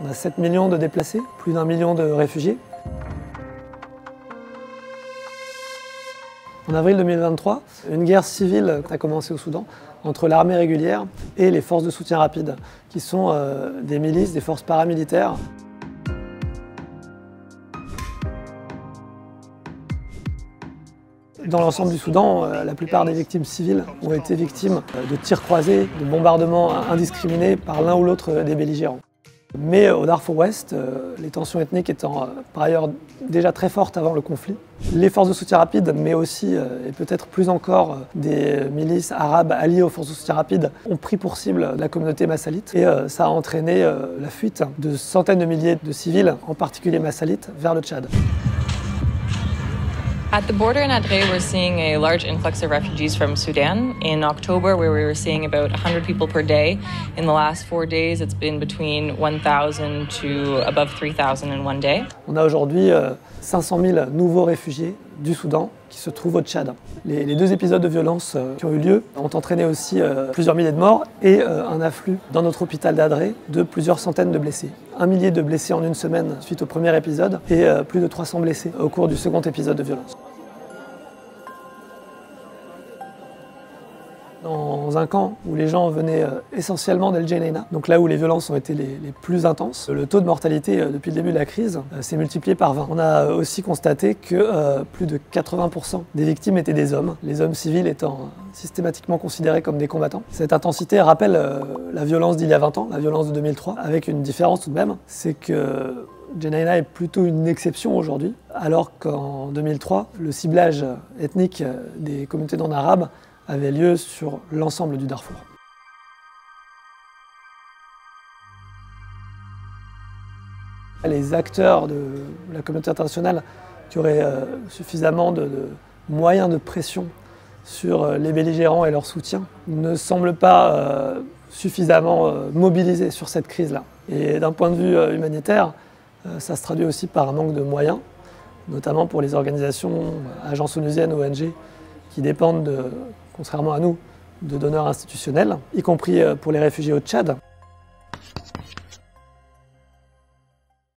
On a 7 millions de déplacés, plus d'1 million de réfugiés. En avril 2023, une guerre civile a commencé au Soudan entre l'armée régulière et les forces de soutien rapide, qui sont des milices, des forces paramilitaires. Dans l'ensemble du Soudan, la plupart des victimes civiles ont été victimes de tirs croisés, de bombardements indiscriminés par l'un ou l'autre des belligérants. Mais au Darfour Ouest, les tensions ethniques étant par ailleurs déjà très fortes avant le conflit, les forces de soutien rapide, mais aussi et peut-être plus encore des milices arabes alliées aux forces de soutien rapide, ont pris pour cible la communauté massalite et ça a entraîné la fuite de centaines de milliers de civils, en particulier massalites, vers le Tchad. At the border in Adre, we're seeing a large influx of refugees from Sudan. In October, where we were seeing about 100 people per day, in the last 4 days, it's been between 1,000 to above 3,000 in one day. On a aujourd'hui 500 000 nouveaux réfugiés du Soudan qui se trouvent au Tchad. Les 2 épisodes de violence qui ont eu lieu ont entraîné aussi plusieurs milliers de morts et un afflux dans notre hôpital d'Adre de plusieurs centaines de blessés. 1 millier de blessés en une semaine suite au premier épisode et plus de 300 blessés au cours du second épisode de violence. Dans un camp où les gens venaient essentiellement d'El Geneina, donc là où les violences ont été les plus intenses, le taux de mortalité depuis le début de la crise s'est multiplié par 20. On a aussi constaté que plus de 80% des victimes étaient des hommes, les hommes civils étant systématiquement considérés comme des combattants. Cette intensité rappelle la violence d'il y a 20 ans, la violence de 2003, avec une différence tout de même, c'est que Geneina est plutôt une exception aujourd'hui, alors qu'en 2003, le ciblage ethnique des communautés non arabes avait lieu sur l'ensemble du Darfour. Les acteurs de la communauté internationale qui auraient suffisamment de moyens de pression sur les belligérants et leur soutien ne semblent pas suffisamment mobilisés sur cette crise-là. Et d'un point de vue humanitaire, ça se traduit aussi par un manque de moyens, notamment pour les organisations, agences onusiennes, ONG, qui dépendent, contrairement à nous, de donneurs institutionnels, y compris pour les réfugiés au Tchad.